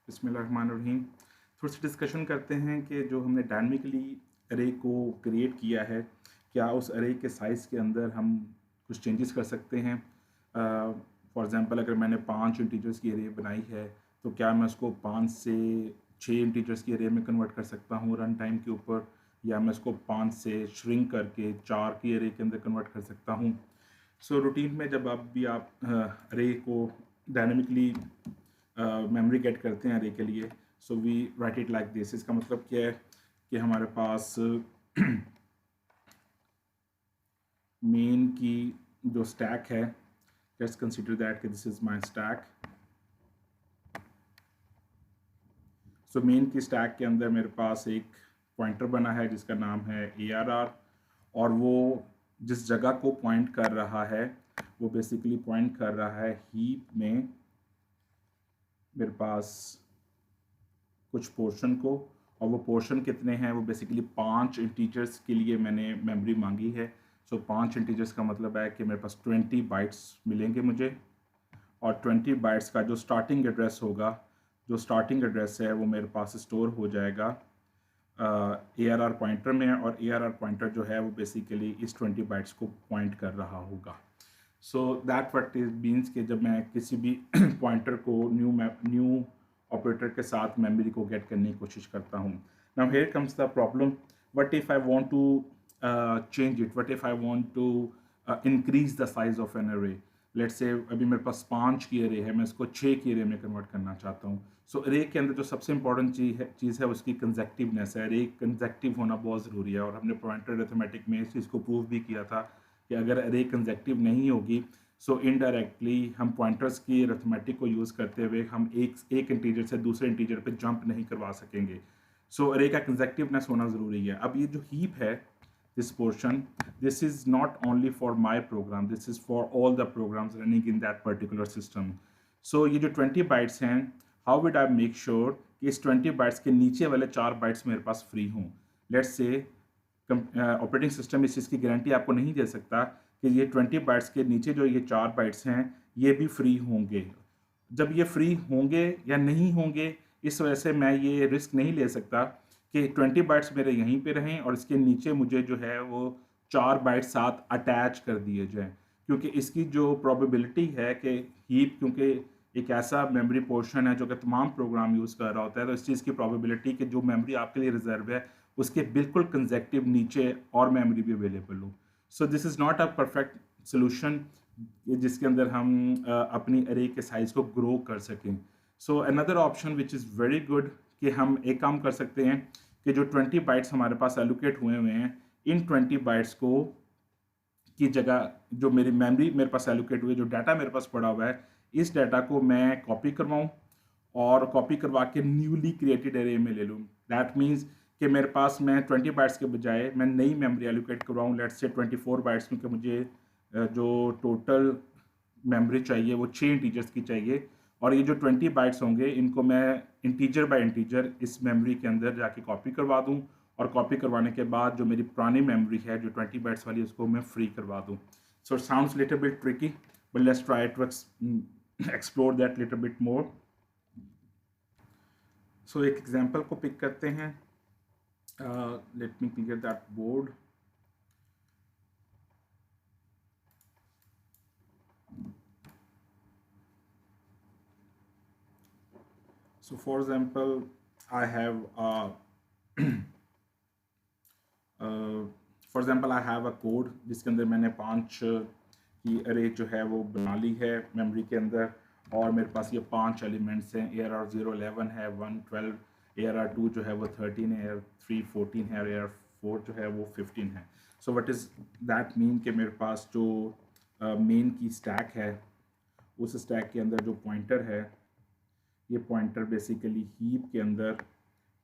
बिस्मिल्लाहिर्रहमानिर्रहीम। थोड़ी सी डिस्कशन करते हैं कि जो हमने डायनामिकली अरे को क्रिएट किया है, क्या उस अरे के साइज़ के अंदर हम कुछ चेंजेस कर सकते हैं। फॉर एग्ज़ाम्पल, अगर मैंने 5 इंटीजर्स की अरे बनाई है, तो क्या मैं उसको 5 से 6 इंटीजर्स की अरे में कन्वर्ट कर सकता हूँ रन टाइम के ऊपर, या मैं उसको 5 से श्रिंक करके 4 की अरे के अंदर कन्वर्ट कर सकता हूँ। सो रूटीन में जब आप अरे को डायनामिकली मेमोरी गेट करते हैं अरे के लिए, so we write it like this. इसका मतलब क्या है कि हमारे पास मेन की जो स्टैक है, लेट्स कंसीडर दैट कि this is my stack. So main की स्टैक के अंदर मेरे पास एक पॉइंटर बना है जिसका नाम है ARR, और वो जिस जगह को पॉइंट कर रहा है वो बेसिकली पॉइंट कर रहा है हीप में मेरे पास कुछ पोर्शन को, और वो पोर्शन कितने हैं, वो बेसिकली 5 इंटीजर्स के लिए मैंने मेमोरी मांगी है। सो 5 इंटीजर्स का मतलब है कि मेरे पास 20 बाइट्स मिलेंगे मुझे, और 20 बाइट्स का जो स्टार्टिंग एड्रेस होगा, जो स्टार्टिंग एड्रेस है वो मेरे पास स्टोर हो जाएगा ARR पॉइंटर में, और ARR पॉइंटर जो है वो बेसिकली इस 20 बाइट्स को पॉइंट कर रहा होगा। सो दैट व्हाट इज मीन्स कि जब मैं किसी भी पॉइंटर को न्यू ऑपरेटर के साथ मेमोरी को गेट करने की कोशिश करता हूँ। Now here comes the problem, what if I want to change it, what if I want to increase the size of an array. Let's say अभी मेरे पास 5 की अरे है, मैं इसको 6 की अरे में कन्वर्ट करना चाहता हूँ। सो अरे के अंदर जो सबसे इंपॉर्टेंट चीज़ है उसकी कंजेक्टिवनेस है। अरे कंजेक्टिव होना बहुत ज़रूरी है, और हमने पॉइंटर अरिथमेटिक में इस चीज़ को प्रूव भी किया था कि अगर अरे कंजेक्टिव नहीं होगी, सो इनडायरेक्टली हम पॉइंटर्स की अरिथमेटिक को यूज़ करते हुए हम एक इंटीजर से दूसरे इंटीजर पे जंप नहीं करवा सकेंगे। सो अरे का कंजेक्टिवनेस होना ज़रूरी है। अब ये जो हीप है, this portion, this is not only for my program, this is for all the programs running in that particular system. So ये जो 20 बाइट्स हैं, how would I make sure कि इस 20 बाइट्स के नीचे वाले 4 बाइट्स मेरे पास फ्री हों। लेट्स से ऑपरेटिंग सिस्टम इस चीज़ की गारंटी आपको नहीं दे सकता कि ये 20 बाइट्स के नीचे जो ये 4 बाइट्स हैं ये भी फ्री होंगे। जब ये फ्री होंगे या नहीं होंगे, इस वजह से मैं ये रिस्क नहीं ले सकता कि 20 बाइट्स मेरे यहीं पे रहें और इसके नीचे मुझे जो है वो 4 बाइट्स साथ अटैच कर दिए जाएं, क्योंकि इसकी जो प्रोबेबिलिटी है कि हीप, क्योंकि एक ऐसा मेमोरी पोर्शन है जो कि तमाम प्रोग्राम यूज़ कर रहा होता है, तो इस चीज़ की प्रोबेबिलिटी कि जो मेमोरी आपके लिए रिजर्व है उसके बिल्कुल कंजेक्टिव नीचे और मेमोरी भी अवेलेबल हो। So this is not a perfect solution जिसके अंदर हम अपनी अरे के साइज़ को ग्रो कर सकें। So another option which is very good कि हम एक काम कर सकते हैं कि जो 20 बाइट्स हमारे पास एलोकेट हुए हुए हैं, इन 20 बाइट्स को की जगह जो मेरी मेमोरी मेरे पास एलोकेट हुई, जो डाटा मेरे पास पड़ा हुआ है, इस डाटा को मैं कॉपी करवाऊँ और कॉपी करवा के न्यूली क्रिएटेड एरे में ले लूँ। दैट मीन्स कि मेरे पास मैं 20 बाइट्स के बजाय मैं नई memory allocate करवाऊँ, let's say 24 bytes, क्योंकि मुझे जो टोटल मेमोरी चाहिए वो 6 इंटीजर्स की चाहिए, और ये जो 20 बाइट्स होंगे इनको मैं इंटीजर बाय इंटीजर इस मेमोरी के अंदर जाके कॉपी करवा दूँ, और कॉपी करवाने के बाद जो मेरी पुरानी मेमोरी है जो 20 बाइट्स वाली, उसको मैं फ्री करवा दूँ। So it sounds little bit tricky, but let's try to explore that little bit more. So एक एग्जांपल को पिक करते हैं। Let me clear that board. So for example, I have for example I have a code जिसके अंदर मैंने 5 की अरे जो है वो बना ली है मेमोरी के अंदर, और मेरे पास ये 5 एलिमेंट्स हैं। ARR 0 11 है, 1 12, ARR 2 जो है वो 13 है, ARR 3 14 है, और ARR 4 जो है वो 15 है। So what is that mean कि मेरे पास जो मेन की स्टैक है, उस स्टैक के अंदर जो पॉइंटर है, ये पॉइंटर बेसिकली हीप के अंदर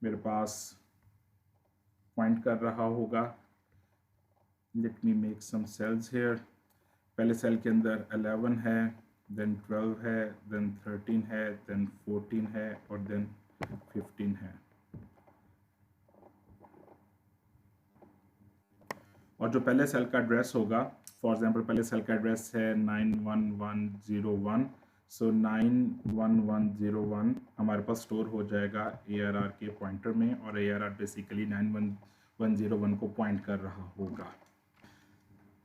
मेरे पास पॉइंट कर रहा होगा। Let me make some cells here. पहले सेल के अंदर 11 है, देन 12 है, देन 13 है, देन 14 है, और देन 15 है। और जो पहले सेल का एड्रेस होगा, फॉर एग्जांपल पहले सेल का एड्रेस है 91101, सो 91101 हमारे पास स्टोर हो जाएगा ARR के पॉइंटर में, और ARR बेसिकली 91101 को पॉइंट कर रहा होगा।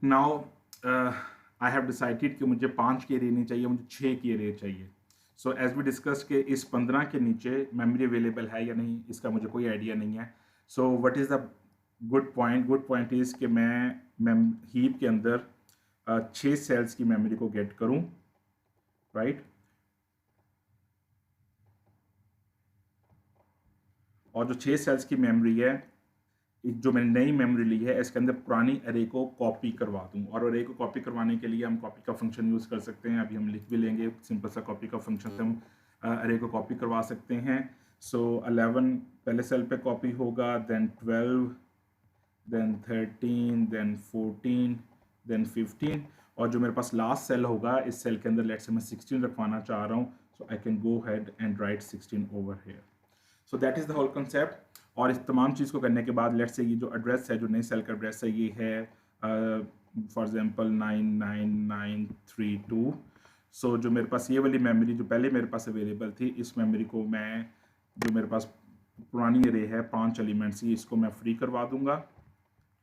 नाउ आई हैव डिसाइडेड कि मुझे 5 की एरे नहीं चाहिए, मुझे 6 की एरे चाहिए। सो एज वी डिस्कस के इस 15 के नीचे मेमोरी अवेलेबल है या नहीं, इसका मुझे कोई आइडिया नहीं है। So what is the good point is कि मैं हीप के अंदर 6 सेल्स की मेमोरी को गेट करूं, राइट। और जो 6 सेल्स की मेमोरी है, जो मैंने नई मेमोरी ली है, इसके अंदर पुरानी अरे को कॉपी करवा दूं। और अरे को कॉपी करवाने के लिए हम कॉपी का फंक्शन यूज़ कर सकते हैं। अभी हम लिख भी लेंगे सिंपल सा कॉपी का फंक्शन से हम अरे को कॉपी करवा सकते हैं। सो 11 पहले सेल पे कॉपी होगा, देन 12, देन 13, देन 14, देन 15, और जो मेरे पास लास्ट सेल होगा, इस सेल के अंदर लेट से मैं 16 रखवाना चाह रहा हूँ। So I can go head and write 16 over here. So that is the whole concept. और इस तमाम चीज़ को करने के बाद लेट से ये जो एड्रेस है, जो नई सेल का एड्रेस है, ये है फॉर एग्जांपल 99932। सो जो मेरे पास ये वाली मेमोरी जो पहले मेरे पास अवेलेबल थी, इस मेमोरी को मैं, जो मेरे पास पुरानी अरे है 5 एलिमेंट्स की, इसको मैं फ्री करवा दूंगा,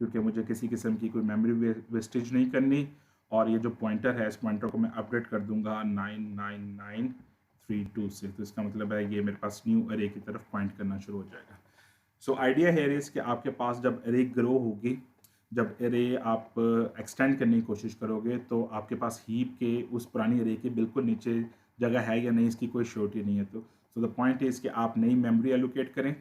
क्योंकि मुझे किसी किस्म की कोई मेमोरी वेस्टेज नहीं करनी। और ये जो पॉइंटर है, इस पॉइंटर को मैं अपडेट कर दूंगा 99932 से। तो इसका मतलब है ये मेरे पास न्यू अरे की तरफ पॉइंट करना शुरू हो जाएगा। सो आइडिया है इस कि आपके पास जब अरे ग्रो होगी, जब अरे आप एक्सटेंड करने की कोशिश करोगे, तो आपके पास हीप के उस पुरानी अरे के बिल्कुल नीचे जगह है या नहीं, इसकी कोई श्योरिटी नहीं है। तो द पॉइंट इज़ कि आप नई मेमोरी एलोकेट करें।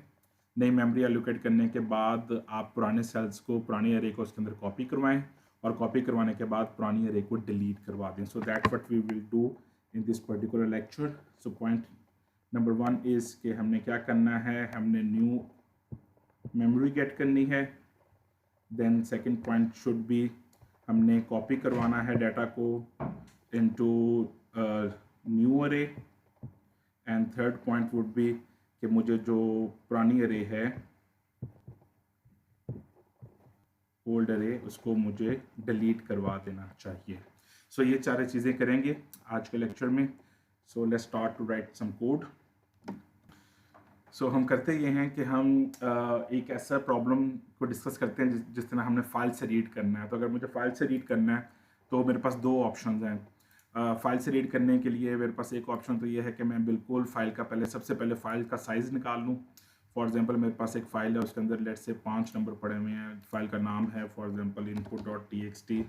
नई मेमोरी एलोकेट करने के बाद आप पुराने सेल्स को, पुरानी अरे को उसके अंदर कॉपी करवाएं, और कॉपी करवाने के बाद पुरानी अरे को डिलीट करवा दें। So that what we will do in this particular lecture. So point number 1 is कि हमने क्या करना है, हमने न्यू मेमोरी गेट करनी है। Then second point should be, हमने कॉपी करवाना है डाटा को into new array. And third point would be कि मुझे जो पुरानी अरे है, ओल्ड अरे, उसको मुझे डिलीट करवा देना चाहिए। सो ये सारी चीज़ें करेंगे आज के लेक्चर में। So let's start to write some code. So हम करते ये हैं कि हम एक ऐसा प्रॉब्लम को डिस्कस करते हैं जिस तरह हमने फाइल से रीड करना है। तो अगर मुझे फाइल से रीड करना है, तो मेरे पास 2 ऑप्शन हैं। फाइल से रीड करने के लिए मेरे पास एक ऑप्शन तो ये है कि मैं बिल्कुल फाइल का सबसे पहले फाइल का साइज़ निकाल लूँ। फॉर एग्जांपल मेरे पास एक फ़ाइल है, उसके अंदर लेट से 5 नंबर पड़े हुए हैं। फाइल का नाम है फॉर एग्जांपल input.txt,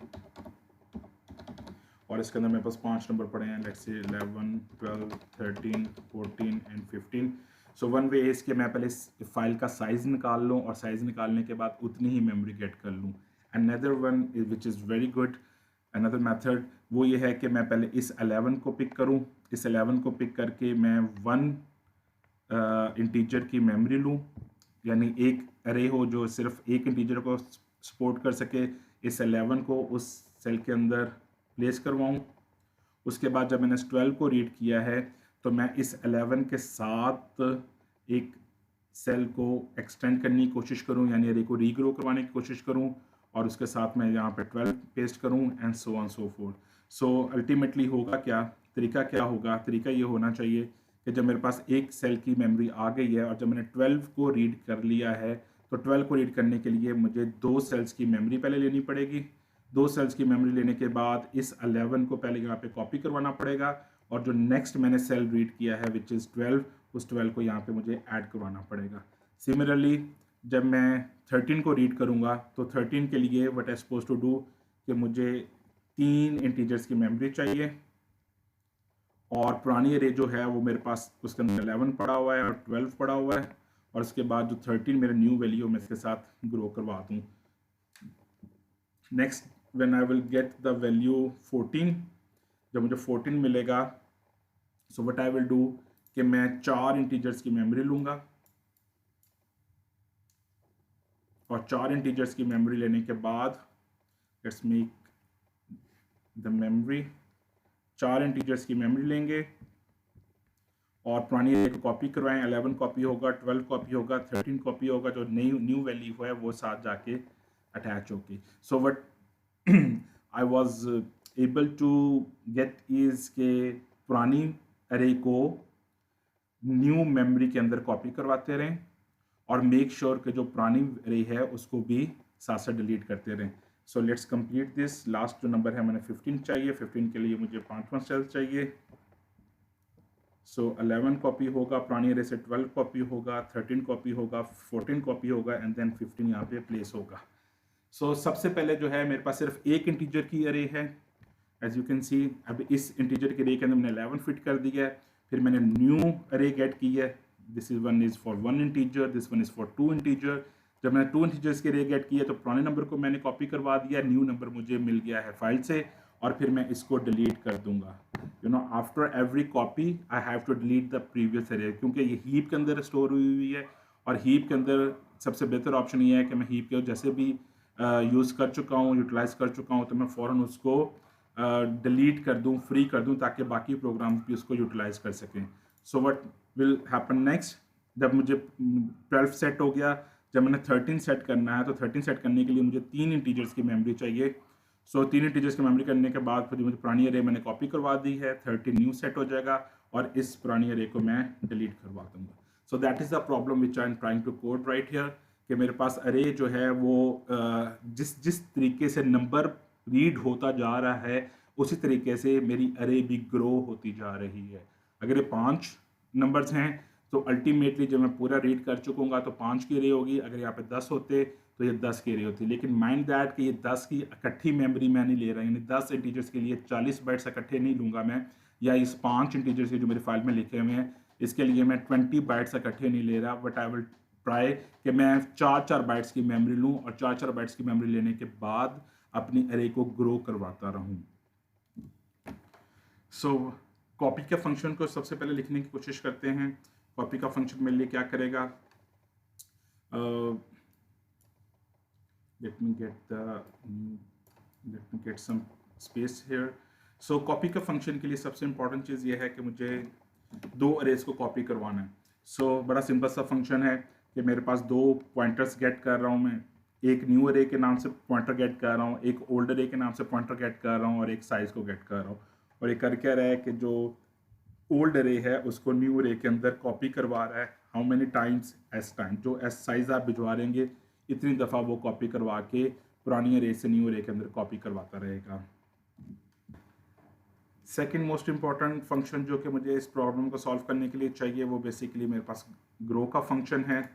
और इसके अंदर मेरे पास 5 नंबर पड़े हैं, लेट से 11, 12, 13, 14 and 15। So one way is कि मैं पहले इस फाइल का साइज़ निकाल लूँ, और साइज़ निकालने के बाद उतनी ही मेमोरी गेट कर लूँ। Another one which is very good, another method, वो ये है कि मैं पहले इस 11 को पिक करूँ। इस 11 को पिक करके मैं 1 इंटीजर की मेमोरी लूँ, यानी एक अरे हो जो सिर्फ एक इंटीजर को सपोर्ट कर सके। इस 11 को उस सेल के अंदर प्लेस करवाऊँ। उसके बाद जब मैंने इस 12 को रीड किया है, तो मैं इस 11 के साथ एक सेल को एक्सटेंड करने की कोशिश करूं, यानी अरे को रीग्रो करवाने की कोशिश करूं, और उसके साथ मैं यहाँ पे 12 पेस्ट करूं, and so on so fourth. So ultimately होगा क्या, तरीका क्या होगा, तरीका ये होना चाहिए कि जब मेरे पास एक सेल की मेमोरी आ गई है, और जब मैंने 12 को रीड कर लिया है, तो 12 को रीड करने के लिए मुझे 2 सेल्स की मेमोरी पहले लेनी पड़ेगी। 2 सेल्स की मेमोरी लेने के बाद इस 11 को पहले यहाँ पे कॉपी करवाना पड़ेगा, और जो नेक्स्ट मैंने सेल रीड किया है विच इज़ 12, उस 12 को यहाँ पे मुझे ऐड करवाना पड़ेगा। सिमिलरली जब मैं 13 को रीड करूँगा, तो 13 के लिए what I suppose to do कि मुझे 3 इंटीजर्स की मेमोरी चाहिए, और पुरानी अरे जो है वो मेरे पास उसके अंदर 11 पड़ा हुआ है और 12 पड़ा हुआ है, और उसके बाद जो 13 मेरे न्यू वैल्यू मैं इसके साथ ग्रो करवा दूँ। Next when I will get the value 14, जब मुझे 14 मिलेगा, सो व्हाट आई विल डू कि मैं 4 इंटीजर्स की मेमोरी लूँगा, और 4 इंटीजर्स की मेमोरी लेने के बाद let's make the memory, 4 integers की मेमोरी लेंगे, और पुरानी अरे को कॉपी करवाएं। 11 कॉपी होगा, 12 कॉपी होगा, 13 कॉपी होगा, जो न्यू वैल्यू है वो साथ जाके अटैच होगी। So what I was able to get is के पुरानी अरे को न्यू मेमोरी के अंदर कॉपी करवाते रहें और मेक श्योर कि जो पुरानी अरे है उसको भी साथ साथ डिलीट करते रहें। So let's complete this. Last जो नंबर है मैंने 15 चाहिए, 15 के लिए मुझे 5वां सेल चाहिए। सो 11 कॉपी होगा, पुरानी अरे से 12 कॉपी होगा, 13 कॉपी होगा, 14 कॉपी होगा एंड देन 15 यहाँ पे प्लेस होगा। सो सबसे पहले जो है मेरे पास सिर्फ एक इंटीजर की अरे है, एज यू कैन सी। अब इस इंटीजर के अरे के अंदर मैंने 11 फिट कर दिया है। फिर मैंने न्यू अरे गेट की है, this is one is for 1 integer, this one is for 2 integer. जब मैंने 2 इंटीजर्स के अरे गेट किया तो पुराने नंबर को मैंने कॉपी करवा दिया, न्यू नंबर मुझे मिल गया है फाइल से, और फिर मैं इसको डिलीट कर दूंगा। You know after every copy I have to delete the previous array, क्योंकि ये हीप के अंदर स्टोर हुई है और हीप के अंदर सबसे बेहतर ऑप्शन ये है कि मैं हीप के जैसे भी यूज़ कर चुका हूँ, यूटिलाइज कर चुका हूँ, तो मैं फ़ौरन उसको डिलीट कर दूँ, फ्री कर दूँ, ताकि बाकी प्रोग्राम भी उसको यूटिलाइज कर सकें। So what will happen next, जब मुझे 12 सेट हो गया, जब मैंने 13 सेट करना है तो 13 सेट करने के लिए मुझे 3 इंटीजर्स की मेमोरी चाहिए। सो 3 इंटीजर्स की मेमोरी करने के बाद फिर मुझे पुरानी अरे मैंने कॉपी करवा दी है, 13 न्यू सेट हो जाएगा और इस पुरानी अरे को मैं डिलीट करवा दूंगा। So that is the problem which I am trying to code right here, कि मेरे पास अरे जो है वो जिस तरीके से नंबर रीड होता जा रहा है उसी तरीके से मेरी अरे भी ग्रो होती जा रही है। अगर ये 5 नंबर्स हैं तो अल्टीमेटली जब मैं पूरा रीड कर चुकूंगा तो 5 की अरे होगी। अगर यहाँ पे 10 होते तो ये 10 की अरे होती, लेकिन माइंड दैट कि ये 10 की इकट्ठी मेमोरी मैं नहीं ले रहा, यानी 10 इंटीजर्स के लिए 40 बाइट्स इकट्ठे नहीं लूँगा मैं, या इस 5 इंटीजर्स के जो मेरी फाइल में लिखे हुए हैं इसके लिए मैं 20 बाइट्स इकट्ठे नहीं ले रहा, बट आई विल ट्राई कि मैं 4-4 बाइट्स की मेमोरी लूँ और 4-4 बाइट्स की मेमोरी लेने के बाद अपनी अरे को ग्रो करवाता रहूँ। सो कॉपी के फंक्शन को सबसे पहले लिखने की कोशिश करते हैं। कॉपी का फंक्शन मेरे लिए क्या करेगा, let me get some space here. So copy का फंक्शन के लिए सबसे इंपॉर्टेंट चीज़ ये है कि मुझे 2 अरेज को कॉपी करवाना है। सो बड़ा सिंपल सा फंक्शन है कि मेरे पास 2 पॉइंटर्स गेट कर रहा हूँ मैं, एक न्यू अरे के नाम से पॉइंटर गेट कर रहा हूँ, एक ओल्ड अरे के नाम से पॉइंटर गेट कर रहा हूँ और एक साइज को गेट कर रहा हूँ। और ये कर क्या रहा है कि जो ओल्ड अरे है उसको न्यू अरे के अंदर कॉपी करवा रहा है। How many times, S time, जो एस साइज आप भिजवा देंगे इतनी दफ़ा वो कॉपी करवा के पुरानी अरे से न्यू अरे के अंदर कॉपी करवाता रहेगा। सेकंड मोस्ट इंपॉर्टेंट फंक्शन जो कि मुझे इस प्रॉब्लम को सॉल्व करने के लिए चाहिए वो बेसिकली मेरे पास ग्रो का फंक्शन है,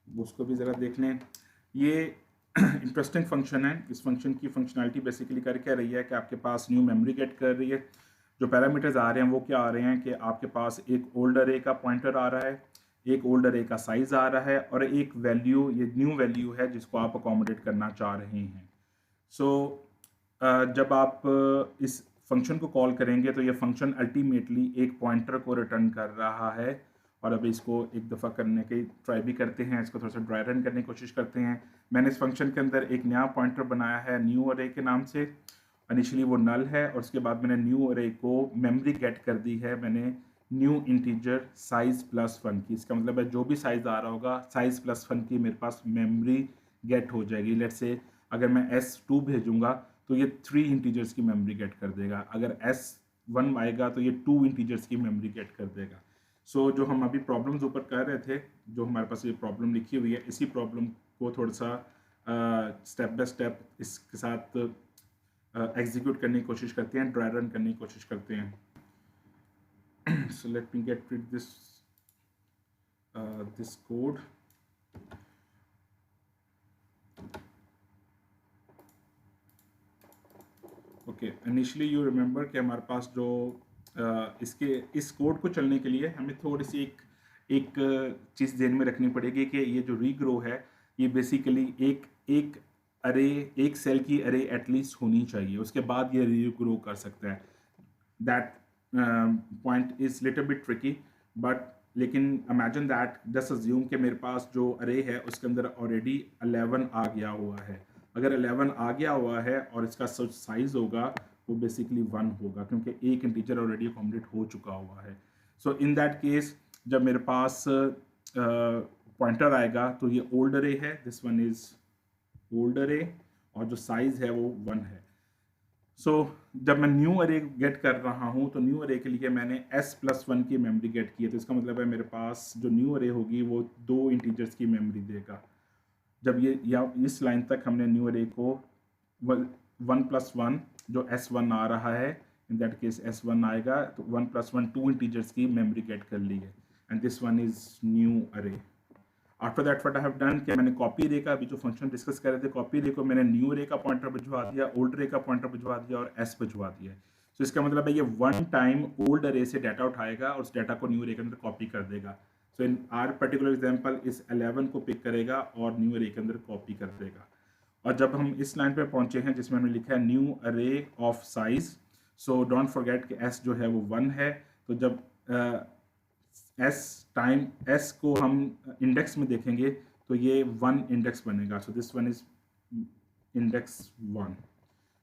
उसको भी ज़रा देख लें। ये इंटरेस्टिंग फंक्शन है। इस फंक्शन की फंक्शनैलिटी बेसिकली कर क्या रही है कि आपके पास न्यू मेमोरी गेट कर रही है। जो पैरामीटर्स आ रहे हैं वो क्या आ रहे हैं कि आपके पास एक ओल्ड अरे का पॉइंटर आ रहा है, एक ओल्ड अरे का साइज आ रहा है और एक वैल्यू, ये न्यू वैल्यू है जिसको आप अकोमोडेट करना चाह रहे हैं। सो जब आप इस फंक्शन को कॉल करेंगे तो ये फंक्शन अल्टीमेटली एक पॉइंटर को रिटर्न कर रहा है। और अब इसको एक दफ़ा करने की ट्राई भी करते हैं, इसको थोड़ा सा ड्राई रन करने की कोशिश करते हैं। मैंने इस फंक्शन के अंदर एक नया पॉइंटर बनाया है न्यू अरे के नाम से। इनिशियली वो नल है और उसके बाद मैंने न्यू अरे को मेमोरी गेट कर दी है मैंने न्यू इंटीजर साइज +1 की। इसका मतलब है जो भी साइज आ रहा होगा साइज +1 की मेरे पास मेमोरी गेट हो जाएगी। लेट्स से अगर मैं S2 भेजूंगा तो ये 3 इंटीजर्स की मेमोरी गेट कर देगा, अगर S1 आएगा तो ये 2 इंटीजर्स की मेमोरी गेट कर देगा। सो जो हम अभी प्रॉब्लम्स ऊपर कर रहे थे, जो हमारे पास ये प्रॉब्लम लिखी हुई है, इसी प्रॉब्लम को थोड़ा सा स्टेप बाय स्टेप इसके साथ एग्जीक्यूट करने की कोशिश करते हैं, ड्राई रन करने की कोशिश करते हैं। So let me gate rid this code. Okay, initially you remember कि हमारे पास जो इस कोड को चलने के लिए हमें थोड़ी सी एक चीज़ ध्यान में रखनी पड़ेगी कि ये जो रीग्रो है ये बेसिकली एक अरे, एक सेल की अरे एटलीस्ट होनी चाहिए, उसके बाद ये रीग्रो कर सकता है। That point is little bit tricky, but लेकिन इमेजिन दैट, जस्ट अज्यूम कि मेरे पास जो अरे है उसके अंदर ऑलरेडी 11 आ गया हुआ है। अगर 11 आ गया हुआ है और इसका साइज होगा वो बेसिकली 1 होगा, क्योंकि एक इंटीजर ऑलरेडी अकोमोडेट हो चुका हुआ है। सो इन दैट केस जब मेरे पास पॉइंटर आएगा तो ये ओल्ड अरे है, दिस वन इज ओल्ड अरे, और जो साइज है वो 1 है। सो जब मैं न्यू अरे गेट कर रहा हूँ तो न्यू अरे के लिए मैंने s+1 की मेमोरी गेट की है, तो इसका मतलब है मेरे पास जो न्यू अरे होगी वो 2 इंटीजर्स की मेमोरी देगा। जब ये या इस लाइन तक हमने न्यू अरे को 1+1 जो s1 आ रहा है, इन दैट केस s1 आएगा, तो 1+1 2 इंटीजर्स की मेमोरी गेट कर ली है, and this one is new array. After that what I have done कि मैंने कॉपी रे का अभी जो फंक्शन डिस्कस कर रहे थे, कॉपी रे को मैंने न्यू रे का पॉइंटर भिजवा दिया, ओल्ड रे का पॉइंटर भिजवा दिया और एस भिजवा दिया। तो इसका मतलब है ये वन टाइम ओल्ड अरे से डाटा उठाएगा और उस डाटा को न्यू अरे के अंदर कॉपी कर देगा। सो इन आर पर्टिकुलर एग्जांपल इस 11 को पिक करेगा और न्यू अरे के अंदर कॉपी कर देगा। और जब हम इस लाइन पे पहुंचे हैं जिसमें हमने लिखा है न्यू अरे of size, so don't forget कि एस जो है वो 1 है, तो जब एस टाइम एस को हम इंडेक्स में देखेंगे तो ये 1 इंडेक्स बनेगा। So this one is index 1।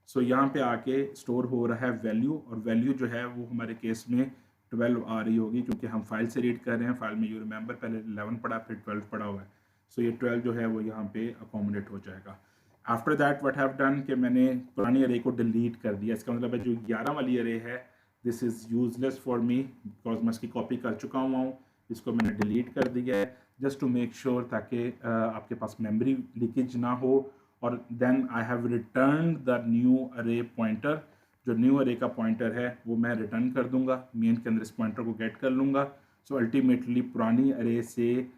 सो यहाँ पे आके स्टोर हो रहा है वैल्यू, और वैल्यू जो है वो हमारे केस में 12 आ रही होगी, क्योंकि हम फाइल से रीड कर रहे हैं। फाइल में यू रिमेंबर पहले 11 पढ़ा फिर 12 पढ़ा हुआ है, सो ये 12 जो है वो यहाँ पे अकोमोडेट हो जाएगा। After that what have done कि मैंने पुरानी अरे को डिलीट कर दिया। इसका मतलब है जो 11 वाली अरे है this is useless for me, because मैं इसकी कॉपी कर चुका हुआ हूँ। इसको मैंने डिलीट कर दिया है जस्ट टू मेक श्योर, ताकि आपके पास मेमोरी लीकेज ना हो। और then I have return the new array pointer. जो न्यू अरे का पॉइंटर है वो मैं रिटर्न कर दूंगा, मेन के अंदर इस पॉइंटर को गेट कर लूँगा। सो अल्टीमेटली पुरानी अरे से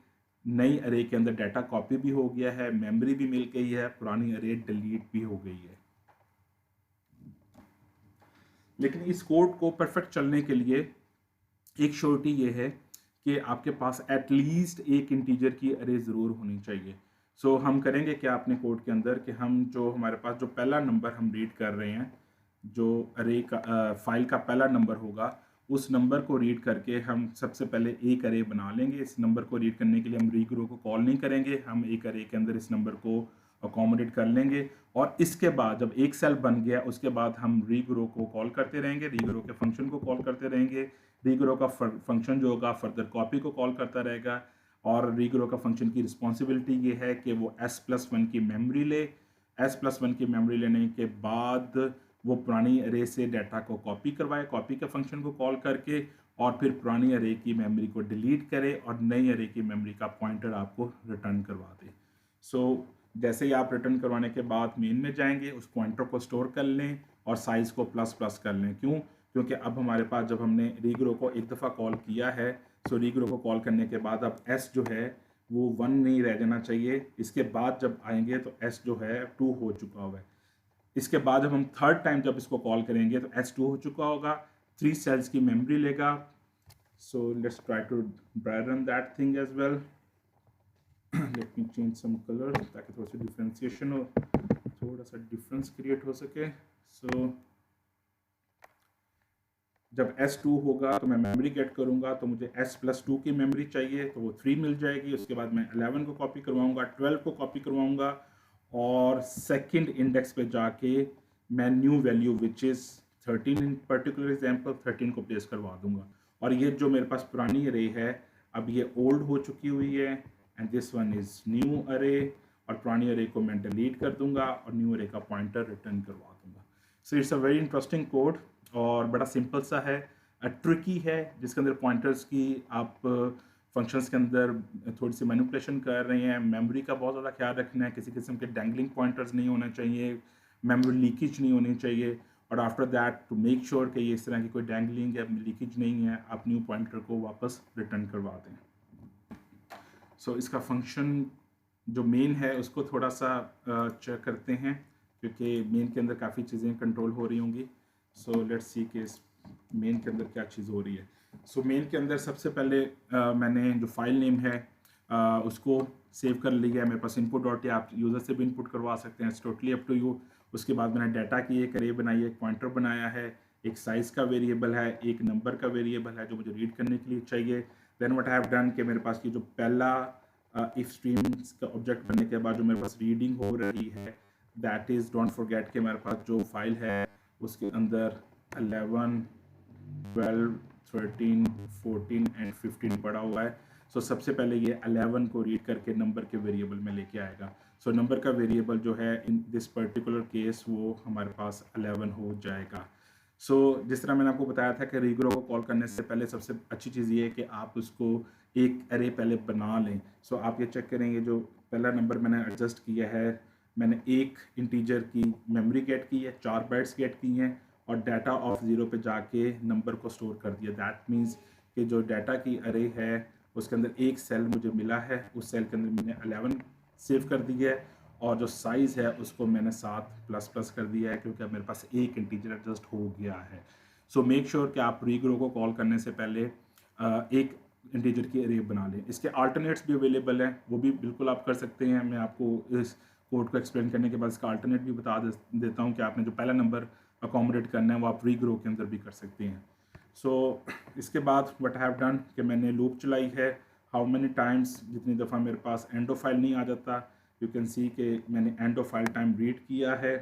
नई अरे के अंदर डाटा कॉपी भी हो गया है, मेमोरी भी मिल गई है, पुरानी अरे डिलीट भी हो गई है। लेकिन इस कोड को परफेक्ट चलने के लिए एक श्योरिटी ये है कि आपके पास एटलीस्ट एक इंटीजर की अरे ज़रूर होनी चाहिए। सो हम करेंगे क्या अपने कोड के अंदर कि हम जो हमारे पास जो पहला नंबर हम रीड कर रहे हैं, जो अरे का फाइल का पहला नंबर होगा, उस नंबर को रीड करके हम सबसे पहले एक अरे बना लेंगे। इस नंबर को रीड करने के लिए हम रीग्रो को कॉल नहीं करेंगे, हम एक अरे के अंदर इस नंबर को अकोमोडेट कर लेंगे। और इसके बाद जब एक सेल बन गया उसके बाद हम रीग्रो को कॉल करते रहेंगे, रीग्रो के फंक्शन को कॉल करते रहेंगे। रीग्रो का फंक्शन जो होगा फर्दर कॉपी को कॉल करता रहेगा, और रीग्रो का फंक्शन की रिस्पॉन्सिबिलिटी ये है कि वो s+1 की मेमोरी ले। s+1 की मेमोरी लेने के बाद वो पुरानी अरे से डाटा को कॉपी करवाए, कॉपी के फंक्शन को कॉल करके, और फिर पुरानी अरे की मेमोरी को डिलीट करे और नई अरे की मेमोरी का पॉइंटर आपको रिटर्न करवा दे। सो जैसे ही आप रिटर्न करवाने के बाद मेन में जाएंगे, उस पॉइंटर को स्टोर कर लें और साइज़ को ++ कर लें। क्यों? क्योंकि अब हमारे पास जब हमने रीग्रो को एक दफ़ा कॉल किया है, सो रीग्रो को कॉल करने के बाद अब s जो है वो 1 नहीं रह जाना चाहिए। इसके बाद जब आएंगे तो s जो है 2 हो चुका हुआ है। इसके बाद जब हम थर्ड टाइम जब इसको कॉल करेंगे तो s2 हो चुका होगा, 3 सेल्स की मेमोरी लेगा। So let's try to dry run that thing as well. Let me change some colour ताकि थोड़ा सा डिफ्रेंसिएशन हो, थोड़ा सा डिफरेंस क्रिएट हो सके। सो जब S2 होगा तो मैं मेमोरी गेट करूंगा, तो मुझे s+2 की मेमोरी चाहिए, तो वो 3 मिल जाएगी। उसके बाद मैं 11 को कॉपी करवाऊंगा, 12 को कॉपी करवाऊंगा, और सेकंड इंडेक्स पे जाके मैं new value which is 13 in particular example 13 को प्लेस करवा दूंगा। और ये जो मेरे पास पुरानी अरे है अब ये ओल्ड हो चुकी हुई है, and this one is new अरे। और पुरानी अरे को मैं डिलीट कर दूंगा और न्यू अरे का पॉइंटर रिटर्न करवा दूंगा। So it's a very interesting code और बड़ा सिंपल सा है, ट्रिकी है, जिसके अंदर पॉइंटर्स की आप फंक्शंस के अंदर थोड़ी सी मैनिपुलेशन कर रहे हैं। मेमोरी का बहुत ज़्यादा ख्याल रखना है, किसी किस्म के डैंगलिंग पॉइंटर्स नहीं होने चाहिए, मेमोरी लीकेज नहीं होनी चाहिए। और after that to make sure कि ये इस तरह की कोई डैंगलिंग या लीकेज नहीं है, आप न्यू पॉइंटर को वापस रिटर्न करवा दें। सो इसका फंक्शन जो मेन है उसको थोड़ा सा चेक करते हैं, क्योंकि मेन के अंदर काफ़ी चीज़ें कंट्रोल हो रही होंगी। सो लेट्स सी कि इस मेन के अंदर क्या चीज़ हो रही है। सो मेन के अंदर सबसे पहले मैंने जो फाइल नेम है उसको सेव कर लिया है मेरे पास input.t। आप यूज़र से भी इनपुट करवा सकते हैं, it's totally up to you. उसके बाद मैंने डाटा की एक अरे बनाई है, एक पॉइंटर बनाया है, एक साइज़ का वेरिएबल है, एक नंबर का वेरिएबल है जो मुझे रीड करने के लिए चाहिए। Then what I have done कि मेरे पास की जो पहला इफ स्ट्रीम्स का ऑब्जेक्ट बनने के बाद जो मेरे पास रीडिंग हो रही है, दैट इज़ डोंट फॉरगेट कि मेरे पास जो फाइल है उसके अंदर 11, 12, 13, 14 एंड 15 पड़ा हुआ है। सो सबसे पहले ये 11 को रीड करके नंबर के वेरिएबल में लेके आएगा। सो नंबर का वेरिएबल जो है इन दिस पर्टिकुलर केस वो हमारे पास 11 हो जाएगा। सो जिस तरह मैंने आपको बताया था कि रीग्रो को कॉल करने से पहले सबसे अच्छी चीज़ ये है कि आप उसको एक अरे पहले बना लें। सो आप ये चेक करेंगे, जो पहला नंबर मैंने एडजस्ट किया है, मैंने एक इंटीजर की मेमोरी गेट की है, 4 बाइट्स गेट की हैं और डाटा ऑफ ज़ीरो पे जाके नंबर को स्टोर कर दिया। दैट मीन्स कि जो डाटा की अरे है उसके अंदर एक सेल मुझे मिला है, उस सेल के अंदर मैंने 11 सेव कर दिया है और जो साइज़ है उसको मैंने 7 प्लस प्लस कर दिया है क्योंकि अब मेरे पास एक इंटीजर एडजस्ट हो गया है। सो मेक श्योर कि आप रीग्रो को कॉल करने से पहले एक इंटीजर की अरे बना लें। इसके अल्टरनेट्स भी अवेलेबल हैं, वो भी बिल्कुल आप कर सकते हैं। मैं आपको इस कोड को एक्सप्लेन करने के बाद इसका अल्टरनेट भी बता देता हूँ कि आपने जो पहला नंबर अकोमोडेट करना है वो आप रीग्रो के अंदर भी कर सकते हैं। सो इसके बाद व्हाट आई हैव डन कि मैंने लूप चलाई है, हाउ मेनी टाइम्स, जितनी दफ़ा मेरे पास एंड ऑफ फाइल नहीं आ जाता, यू कैन सी कि मैंने end of file time read किया है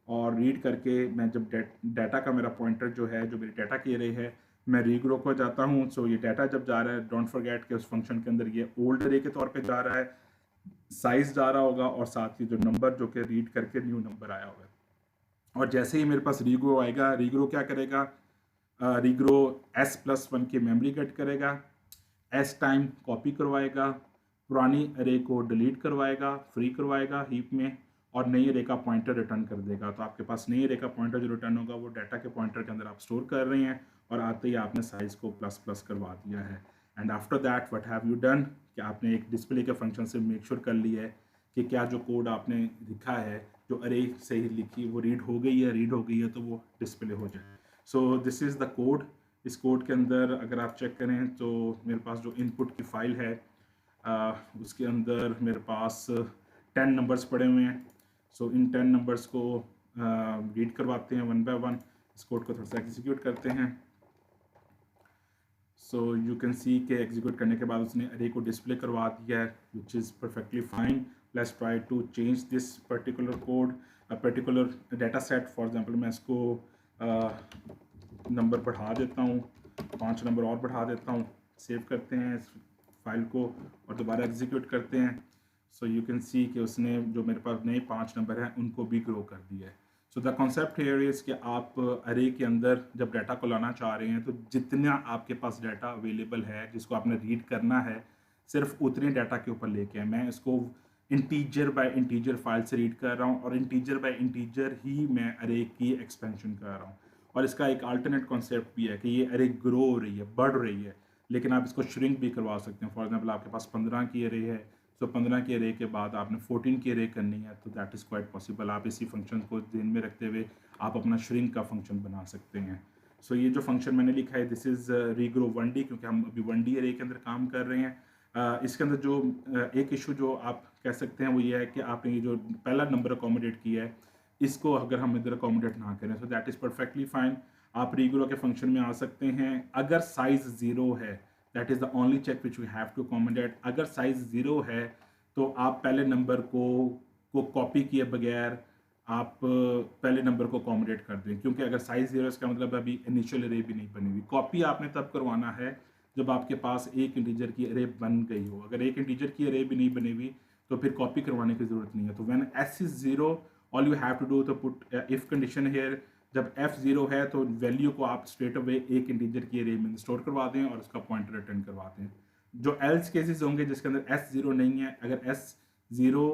और रीड करके मैं जब डाटा का मेरा पॉइंटर जो है, जो मेरी डाटा की अरे है, मैं रीग्रो को जाता हूँ। सो ये डाटा जब जा रहा है, डोंट फॉरगेट कि उस फंक्शन के अंदर ये ओल्ड अरे के तौर पे जा रहा है, साइज जा रहा होगा और साथ ही जो नंबर जो कि रीड करके न्यू नंबर आया होगा। और जैसे ही मेरे पास रीग्रो आएगा, रीग्रो क्या करेगा, रीग्रो s+1 की मेमोरी गेट करेगा, एस टाइम कॉपी करवाएगा, पुरानी अरे को डिलीट करवाएगा, फ्री करवाएगा हीप में और नई अरे का पॉइंटर रिटर्न कर देगा। तो आपके पास नई अरे का पॉइंटर जो रिटर्न होगा वो डाटा के पॉइंटर के अंदर आप स्टोर कर रहे हैं और आते ही आपने साइज़ को प्लस प्लस करवा दिया है। And after that what have you done कि आपने एक डिस्प्ले के फंक्शन से मेक श्योर कर लिया है कि क्या जो कोड आपने लिखा है, जो अरे सही लिखी, वो रीड हो गई है तो वो डिस्प्ले हो जाए। So this is the code. इस कोड के अंदर अगर आप चेक करें तो मेरे पास जो इनपुट की फ़ाइल है उसके अंदर मेरे पास 10 नंबर्स पड़े हुए हैं। सो इन 10 नंबर्स को रीड करवाते हैं वन बाय वन। इस कोड को थोड़ा सा एग्जीक्यूट करते हैं। सो यू कैन सी के एग्जीक्यूट करने के बाद उसने अरे को डिस्प्ले करवा दिया है, which is perfectly fine. Let's try to change this particular code, particular data set. For example मैं इसको नंबर बढ़ा देता हूँ, 5 नंबर और बढ़ा देता हूँ। सेव करते हैं इस फाइल को और दोबारा एग्जीक्यूट करते हैं। सो यू कैन सी कि उसने जो मेरे पास नए 5 नंबर हैं उनको भी ग्रो कर दिया है। So the concept here is कि आप अरे के अंदर जब डाटा को लाना चाह रहे हैं तो जितना आपके पास डाटा अवेलेबल है जिसको आपने रीड करना है, सिर्फ उतने डाटा के ऊपर लेके आए। मैं इसको इंटीजर बाय इंटीजर फाइल से रीड कर रहा हूँ और इंटीजर बाय इंटीजर ही मैं अरे की एक्सपेंशन कर रहा हूँ। और इसका एक अल्टरनेट कॉन्सेप्ट भी है कि ये अरे ग्रो हो रही है, बढ़ रही है, लेकिन आप इसको श्रिंक भी करवा सकते हैं। फॉर एग्जांपल आपके पास 15 की अरे है, सो 15 के अरे के बाद आपने 14 की अरे करनी है तो दैट इज़ क्वाइट पॉसिबल। आप इसी फंक्शन को ध्यान में रखते हुए आप अपना श्रिंक का फंक्शन बना सकते हैं। सो ये जो फंक्शन मैंने लिखा है दिस इज़ रीग्रो 1D, क्योंकि हम अभी 1D अरे के अंदर काम कर रहे हैं। इसके अंदर जो एक इशू जो आप कह सकते हैं वो ये है कि आपने ये जो पहला नंबर अकोमोडेट किया है इसको अगर हम इधर अकोमोडेट ना करें, so that is perfectly fine. आप रीग्रो के फंक्शन में आ सकते हैं। अगर साइज़ 0 है, that is the only check which we have to accommodate. अगर साइज़ 0 है तो आप पहले नंबर को कॉपी किए बगैर आप पहले नंबर को अकोमोडेट कर दें, क्योंकि अगर साइज़ 0 इसका मतलब अभी इनिशियल अरे भी नहीं बनी हुई। कॉपी आपने तब करवाना है जब आपके पास एक इंटीजर की अरे बन गई हो। अगर एक इंटीजर की अरे भी नहीं बनी हुई तो फिर कॉपी करवाने की ज़रूरत नहीं है। तो when s is 0 all you have to do to put if condition here. जब f 0 है तो वैल्यू को आप स्ट्रेट अवे एक इंटीजर की अरे में स्टोर करवा दें और उसका पॉइंटर रिटर्न करवा दें। जो एल्स केसेस होंगे जिसके अंदर s 0 नहीं है, अगर s 0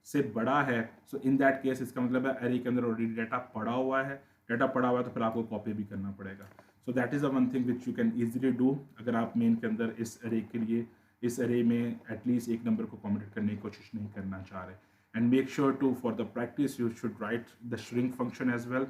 से बड़ा है सो इन दैट केस इसका मतलब है अरे के अंदर ऑलरेडी डाटा पड़ा हुआ है। डाटा पड़ा हुआ है तो फिर आपको कॉपी भी करना पड़ेगा। सो that is a one thing which you can easily do अगर आप मेन के अंदर इस अरे के लिए, इस अरे में एटलीस्ट एक नंबर को अकोमोडेट करने की कोशिश नहीं करना चाह रहे। And make sure to for the practice you should write the shrink function as well,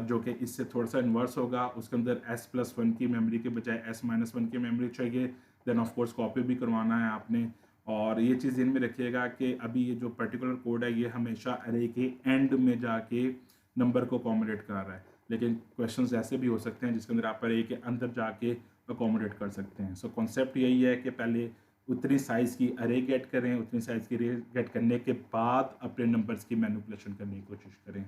जो कि इससे थोड़ा सा इन्वर्स होगा। उसके अंदर s+1 की मेमोरी के बजाय s-1 की मेमोरी चाहिए। देन ऑफ कोर्स कॉपी भी करवाना है आपने। और ये चीज़ इनमें रखिएगा कि अभी ये जो पर्टिकुलर कोड है ये हमेशा अरे के एंड में जाके नंबर को अकोमोडेट कर रहा है, लेकिन क्वेश्चंस ऐसे भी हो सकते हैं जिसके अंदर आप अरे के अंदर जाके अकोमोडेट कर सकते हैं। सो कॉन्सेप्ट यही है कि पहले उतनी साइज़ की अरे गेट करें, उतनी साइज़ की अरे गेट करने के बाद अपने नंबर्स की मैनिपुलेशन करने की कोशिश करें।